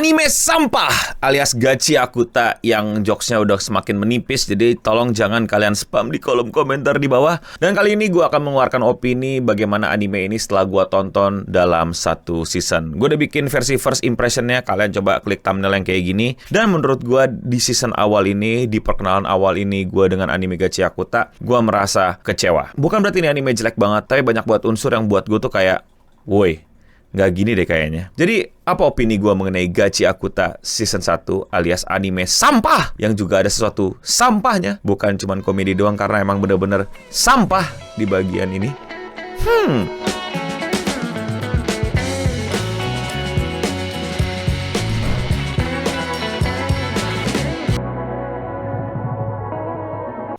Anime sampah alias Gachi Akuta yang jokesnya udah semakin menipis. Jadi tolong jangan kalian spam di kolom komentar di bawah. Dan kali ini gue akan mengeluarkan opini bagaimana anime ini setelah gue tonton dalam satu season. Gue udah bikin versi first impressionnya. Kalian coba klik thumbnail yang kayak gini. Dan menurut gue di season awal ini, di perkenalan awal ini gue dengan anime Gachi Akuta, gue merasa kecewa. Bukan berarti ini anime jelek banget, tapi banyak buat unsur yang buat gue tuh kayak, woi, nggak gini deh kayaknya. Jadi, apa opini gue mengenai Gachi Akuta season 1 alias anime sampah yang juga ada sesuatu sampahnya, bukan cuman komedi doang karena emang bener-bener sampah di bagian ini.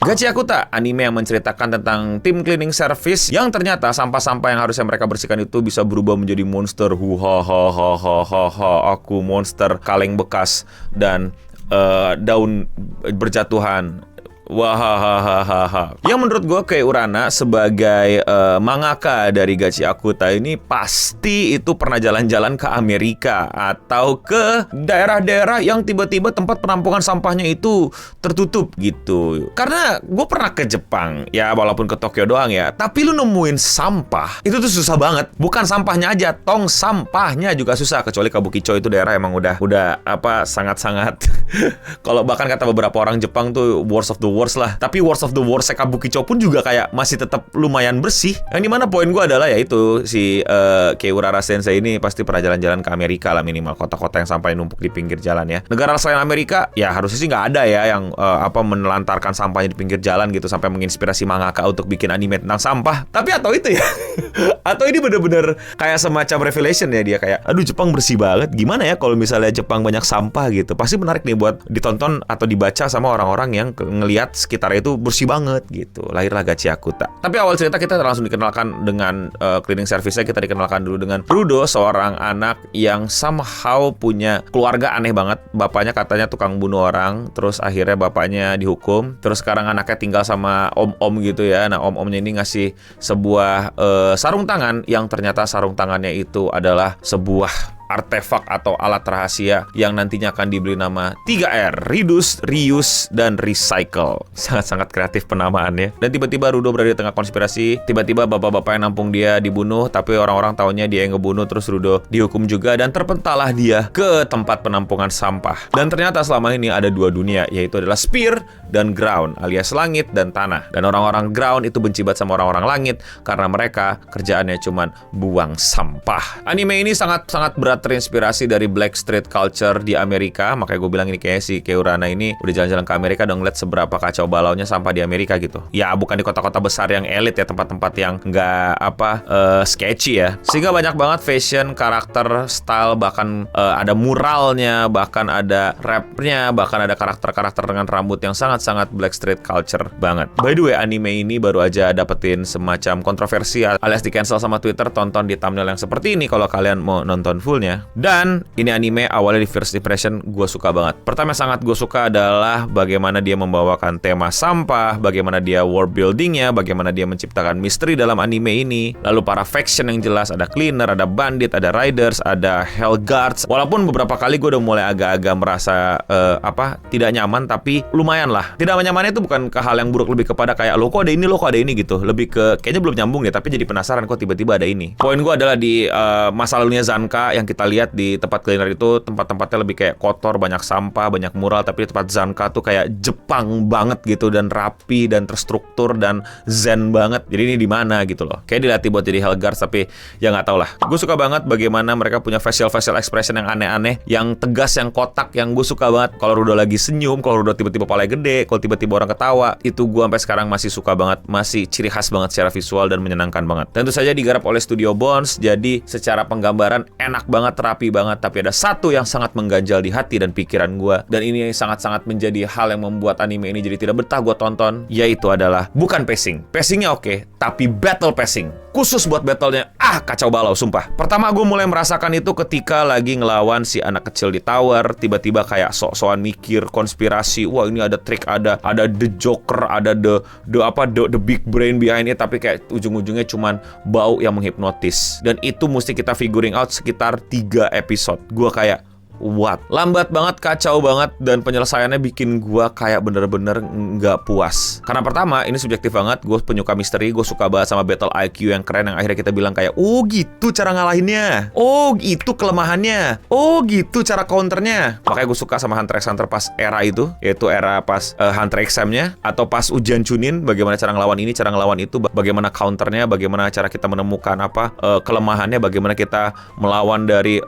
Gachi Akuta, anime yang menceritakan tentang tim cleaning service yang ternyata sampah-sampah yang harusnya mereka bersihkan itu bisa berubah menjadi monster. Aku monster, kaleng bekas dan daun berjatuhan. Wahahaha. Yang menurut gue kayak Urana sebagai mangaka dari Gachi Akuta ini pasti itu pernah jalan-jalan ke Amerika atau ke daerah-daerah yang tiba-tiba tempat penampungan sampahnya itu tertutup gitu. Karena gue pernah ke Jepang, ya walaupun ke Tokyo doang ya, tapi lu nemuin sampah itu tuh susah banget. Bukan sampahnya aja, tong sampahnya juga susah. Kecuali Kabukicho itu daerah emang udah apa sangat-sangat kalau bahkan kata beberapa orang Jepang tuh worst of the worst lah. Tapi worst of the worst Kabukicho pun juga kayak masih tetap lumayan bersih. Yang dimana poin gue adalah yaitu si Keiurara Sensei ini pasti pernah jalan-jalan ke Amerika lah minimal. Kota-kota yang sampai numpuk di pinggir jalan ya. Negara selain Amerika ya harusnya sih nggak ada ya yang menelantarkan sampahnya di pinggir jalan gitu sampai menginspirasi mangaka untuk bikin anime tentang sampah. Tapi atau itu ya atau ini bener-bener kayak semacam revelation ya, dia kayak aduh Jepang bersih banget. Gimana ya kalau misalnya Jepang banyak sampah gitu. Pasti menarik nih buat ditonton atau dibaca sama orang-orang yang ngelihat sekitarnya itu bersih banget gitu. Lahirlah Gachi Akuta. Tapi awal cerita kita langsung dikenalkan dengan cleaning service-nya. Kita dikenalkan dulu dengan Rudo, seorang anak yang somehow punya keluarga aneh banget. Bapaknya katanya tukang bunuh orang, terus akhirnya bapaknya dihukum. Terus sekarang anaknya tinggal sama om-om gitu ya. Nah, om-omnya ini ngasih sebuah sarung tangan yang ternyata sarung tangannya itu adalah sebuah artefak atau alat rahasia yang nantinya akan diberi nama 3R, Reduce, Reuse, dan Recycle. Sangat-sangat kreatif penamaannya. Dan tiba-tiba Rudo berada di tengah konspirasi. Tiba-tiba bapak-bapak yang nampung dia dibunuh, tapi orang-orang taunya dia yang ngebunuh. Terus Rudo dihukum juga dan terpentallah dia ke tempat penampungan sampah. Dan ternyata selama ini ada dua dunia, yaitu adalah Sphere dan Ground, alias langit dan tanah. Dan orang-orang Ground itu benci banget sama orang-orang langit karena mereka kerjaannya cuman buang sampah. Anime ini sangat-sangat berat terinspirasi dari Black Street Culture di Amerika. Makanya gue bilang ini kayak si Keiurana ini udah jalan-jalan ke Amerika dan ngeliat seberapa kacau balaunya sampah di Amerika gitu. Ya bukan di kota-kota besar yang elit ya, tempat-tempat yang nggak sketchy ya. Sehingga banyak banget fashion, karakter, style, bahkan ada muralnya, bahkan ada rapnya, bahkan ada karakter-karakter dengan rambut yang sangat-sangat Black Street Culture banget. By the way, anime ini baru aja dapetin semacam kontroversi alias di cancel sama Twitter. Tonton di thumbnail yang seperti ini kalau kalian mau nonton fullnya. Dan ini anime awalnya di first impression gue suka banget. Pertama sangat gue suka adalah bagaimana dia membawakan tema sampah, bagaimana dia world buildingnya, bagaimana dia menciptakan misteri dalam anime ini. Lalu para faction yang jelas, ada cleaner, ada bandit, ada riders, ada hell guards. Walaupun beberapa kali gue udah mulai agak-agak merasa tidak nyaman, tapi lumayan lah. Tidak nyamannya itu bukan ke hal yang buruk, lebih kepada kayak lo kok ada ini gitu. Lebih ke kayaknya belum nyambung deh, tapi jadi penasaran kok tiba-tiba ada ini. Poin gue adalah di masa lalunya Zanka yang kita lihat di tempat cleaner itu tempat-tempatnya lebih kayak kotor, banyak sampah, banyak mural. Tapi di tempat Zanka tuh kayak Jepang banget gitu, dan rapi dan terstruktur dan zen banget. Jadi ini di mana gitu loh. Kayak dilatih buat jadi Hellguards, tapi ya nggak tau lah. Gue suka banget bagaimana mereka punya facial expression yang aneh-aneh, yang tegas, yang kotak, yang gue suka banget. Kalau Rudo lagi senyum, kalau Rudo tiba-tiba palanya gede, kalau tiba-tiba orang ketawa, itu gue sampai sekarang masih suka banget, masih ciri khas banget secara visual dan menyenangkan banget. Tentu saja digarap oleh Studio Bones, jadi secara penggambaran enak banget, rapi banget. Tapi ada satu yang sangat mengganjal di hati dan pikiran gue, dan ini sangat-sangat menjadi hal yang membuat anime ini jadi tidak betah gue tonton, yaitu adalah bukan pacing. Pacingnya oke, tapi battle pacing. Khusus buat battlenya, kacau balau, sumpah. Pertama gue mulai merasakan itu ketika lagi ngelawan si anak kecil di tower. Tiba-tiba kayak sok-sokan mikir konspirasi. Wah ini ada trik, ada the Joker, ada the big brain behind it. Tapi kayak ujung-ujungnya cuman bau yang menghipnotis. Dan itu mesti kita figuring out sekitar 3 episode. Gue kayak, what? Lambat banget, kacau banget, dan penyelesaiannya bikin gue kayak bener-bener nggak puas. Karena pertama, ini subjektif banget, gue penyuka misteri, gue suka banget sama battle IQ yang keren, yang akhirnya kita bilang kayak, oh gitu cara ngalahinnya, oh gitu kelemahannya, oh gitu cara counternya. Makanya gue suka sama Hunter x Hunter pas era itu, yaitu era pas Hunter examnya, atau pas ujian Chunin, bagaimana cara ngelawan ini, cara ngelawan itu, bagaimana counternya, bagaimana cara kita menemukan kelemahannya, bagaimana kita melawan dari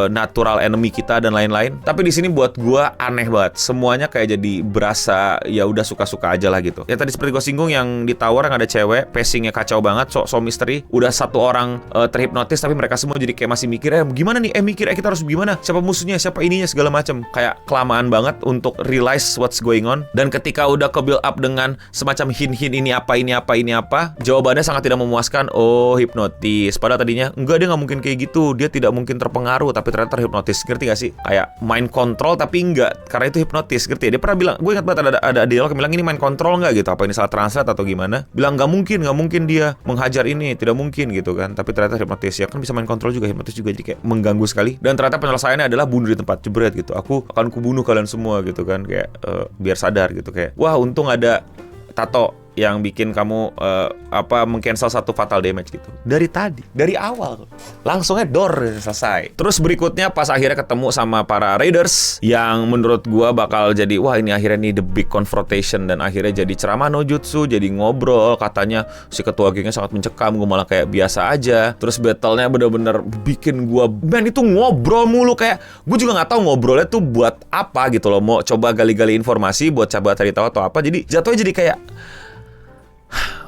natural enemy kita dan lain-lain. Tapi di sini buat gua aneh banget. Semuanya kayak jadi berasa ya udah suka-suka aja lah gitu. Ya tadi seperti gua singgung yang di tower yang ada cewek, pacingnya kacau banget, so misteri. Udah satu orang terhipnotis tapi mereka semua jadi kayak masih mikir gimana nih? Mikir kita harus gimana? Siapa musuhnya? Siapa ininya segala macam. Kayak kelamaan banget untuk realize what's going on. Dan ketika udah ke build up dengan semacam hint-hint ini apa, jawabannya sangat tidak memuaskan. Oh, hipnotis. Padahal tadinya enggak, dia nggak mungkin kayak gitu. Dia tidak mungkin terpengaruh, tapi ternyata hipnotis. Ngerti gak sih? Kayak mind control tapi enggak, karena itu hipnotis. Ngerti ya? Dia pernah bilang, gue ingat banget ada dialog yang bilang ini mind control enggak gitu. Apa ini salah translate atau gimana? Bilang nggak mungkin dia menghajar ini, tidak mungkin gitu kan. Tapi ternyata hipnotis. Ya kan bisa mind control juga, hipnotis juga, jadi kayak mengganggu sekali. Dan ternyata penyelesaiannya adalah bunuh di tempat, jebret gitu. Aku akan kubunuh kalian semua gitu kan, kayak biar sadar gitu, kayak wah untung ada tato yang bikin kamu meng-cancel satu fatal damage gitu. Dari awal langsungnya door selesai. Terus berikutnya pas akhirnya ketemu sama para raiders yang menurut gua bakal jadi wah ini akhirnya nih the big confrontation, dan akhirnya jadi ceramah no jutsu, jadi ngobrol, katanya si ketua gengnya sangat mencekam, gua malah kayak biasa aja. Terus battle-nya bener-bener bikin gua itu ngobrol mulu, kayak gua juga nggak tahu ngobrolnya tuh buat apa gitu loh, mau coba gali-gali informasi buat coba cari tahu atau apa. Jadi jatuhnya jadi kayak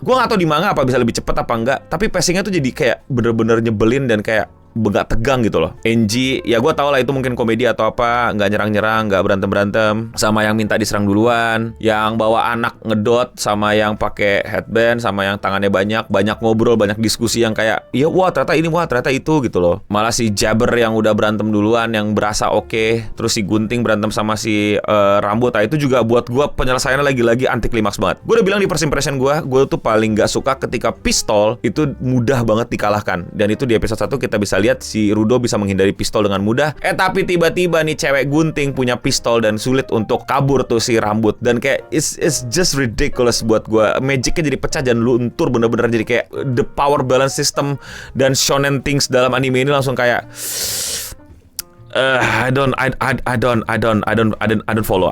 gue gak tau di manga apa bisa lebih cepat apa enggak, tapi pacingnya tuh jadi kayak bener-bener nyebelin dan kayak nggak tegang gitu loh. Enji, ya gue tau lah itu mungkin komedi atau apa, nggak nyerang-nyerang, nggak berantem-berantem, sama yang minta diserang duluan, yang bawa anak ngedot, sama yang pakai headband, sama yang tangannya banyak ngobrol, banyak diskusi yang kayak, iya wah ternyata ini, wah ternyata itu gitu loh. Malah si Jabber yang udah berantem duluan, yang berasa oke, terus si Gunting berantem sama si Rambut, itu juga buat gue penyelesaiannya lagi-lagi anti klimaks banget. Gue udah bilang di first impression gue tuh paling nggak suka ketika pistol itu mudah banget dikalahkan, dan itu di episode 1 kita bisa lihat si Rudo bisa menghindari pistol dengan mudah. Tapi tiba-tiba nih cewek Gunting punya pistol dan sulit untuk kabur tuh si Rambut, dan kayak it's just ridiculous buat gue. Magicnya jadi pecah dan luntur bener-bener, jadi kayak the power balance system dan shonen things dalam anime ini langsung kayak I don't follow.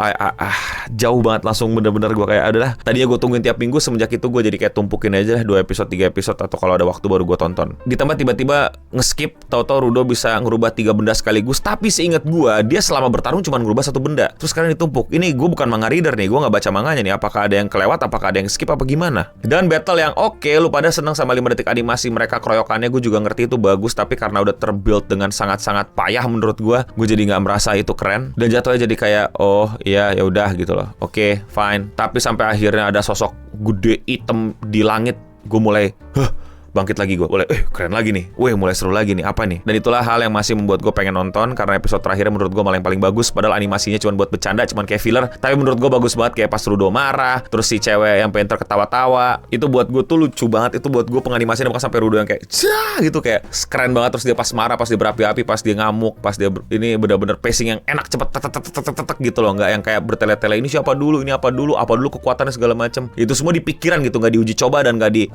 Jauh banget, langsung bener-bener gue kayak adalah tadinya gue tungguin tiap minggu, semenjak itu gue jadi kayak tumpukin aja 2 episode 3 episode, atau kalau ada waktu baru gue tonton. Ditambah tiba-tiba nge-skip, tahu-tahu Rudo bisa ngerubah 3 benda sekaligus, tapi seingat gue dia selama bertarung cuma ngerubah 1 benda. Terus sekarang ditumpuk. Ini gue bukan manga reader nih, gue nggak baca manganya nih. Apakah ada yang kelewat, apakah ada yang skip, apa gimana? Dan battle yang oke, lu pada seneng sama 5 detik animasi mereka, keroyokannya gue juga ngerti itu bagus, tapi karena udah terbuild dengan sangat-sangat payah menurut gue jadi nggak merasa itu keren, dan jatuhnya jadi kayak oh iya ya udah gitu loh. Oke, fine. Tapi sampai akhirnya ada sosok gede hitam di langit, gue mulai bangkit lagi, gue boleh keren lagi nih, mulai seru lagi nih, apa nih. Dan itulah hal yang masih membuat gue pengen nonton, karena episode terakhirnya menurut gue malah yang paling bagus, padahal animasinya cuma buat bercanda, cuma kayak filler, tapi menurut gue bagus banget. Kayak pas Rudo marah, terus si cewek yang pengen terketawa-tawa, itu buat gue tuh lucu banget. Itu buat gue penganimasinya, bahkan sampai Rudo yang kayak gitu, kayak keren banget. Terus dia pas marah, pas dia berapi-api, pas dia ngamuk, pas dia ini bener-bener pacing yang enak, cepet tek gitu loh, nggak yang kayak bertele-tele ini siapa dulu, ini apa dulu kekuatannya segala macem. Itu semua di pikiran gitu, nggak diuji coba dan nggak di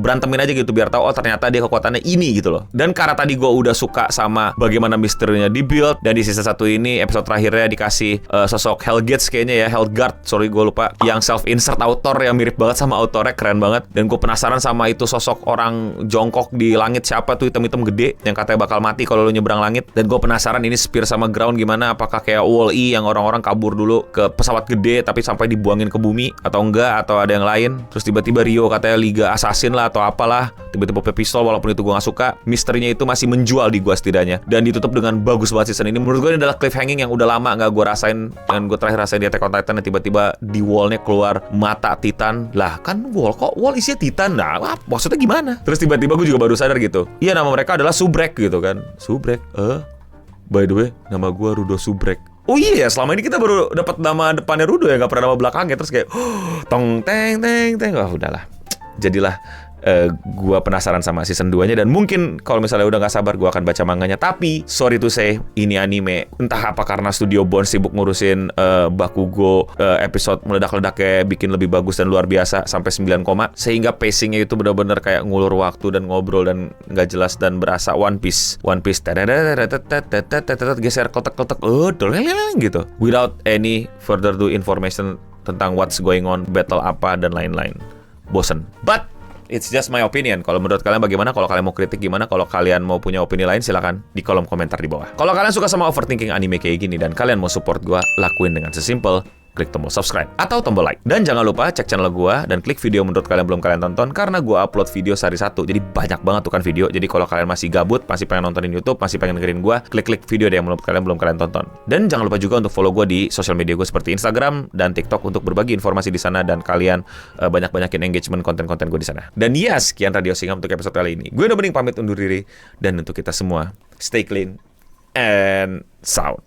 berantemin aja gitu biar tahu oh ternyata dia kekuatannya ini gitu loh. Dan karena tadi gue udah suka sama bagaimana misterinya dibuild, dan di season 1 ini episode terakhirnya dikasih sosok Hellgates kayaknya ya, Hellguard, sorry gue lupa, yang self insert author yang mirip banget sama autornya, keren banget. Dan gue penasaran sama itu sosok orang jongkok di langit, siapa tuh hitam-hitam gede yang katanya bakal mati kalau lu nyebrang langit. Dan gue penasaran ini spear sama ground gimana, apakah kayak Wall-E yang orang-orang kabur dulu ke pesawat gede tapi sampai dibuangin ke bumi, atau enggak, atau ada yang lain. Terus tiba-tiba Rio katanya Liga Assassin lah atau apalah, tiba-tiba pistol, walaupun itu gue gak suka, misterinya itu masih menjual di gue setidaknya, dan ditutup dengan bagus banget season ini. Menurut gue ini adalah cliffhanging yang udah lama gak gue rasain, dan gue terakhir rasain di Attack on Titan, tiba-tiba di wallnya keluar mata Titan. Lah kan wall, kok wall isinya Titan? Nah maksudnya gimana? Terus tiba-tiba gue juga baru sadar gitu, iya nama mereka adalah Subrek gitu kan. Subrek, by the way nama gue Rudo Subrek. Oh iya, selama ini kita baru dapat nama depannya Rudo ya, gak pernah nama belakangnya. Terus kayak tong teng teng teng, udahlah, jadilah Gua penasaran sama season 2-nya, dan mungkin kalau misalnya udah nggak sabar, gua akan baca manganya. Tapi sorry to say, ini anime entah apa karena Studio Bones sibuk ngurusin Bakugo, episode meledak-ledak kayak bikin lebih bagus dan luar biasa sampai 9 koma, sehingga pacingnya itu benar-benar kayak ngulur waktu dan ngobrol dan nggak jelas dan berasa One Piece geser kotak-kotak gitu, without any further information tentang what's going on, battle apa dan lain-lain. Bosen. But it's just my opinion. Kalau menurut kalian bagaimana? Kalau kalian mau kritik gimana? Kalau kalian mau punya opini lain, silakan di kolom komentar di bawah. Kalau kalian suka sama overthinking anime kayak gini dan kalian mau support gua, lakuin dengan sesimpel klik tombol subscribe atau tombol like. Dan jangan lupa cek channel gua dan klik video menurut kalian belum kalian tonton, karena gua upload video sehari satu. Jadi banyak banget tuh kan video. Jadi kalau kalian masih gabut, masih pengen nontonin YouTube, masih pengen dengerin gua, klik video deh yang menurut kalian belum kalian tonton. Dan jangan lupa juga untuk follow gua di sosial media gua seperti Instagram dan TikTok untuk berbagi informasi di sana, dan kalian banyak-banyakin engagement konten-konten gua di sana. Dan ya, sekian Radio Singham untuk episode kali ini. Gue udah bening pamit undur diri, dan untuk kita semua, stay clean and sound.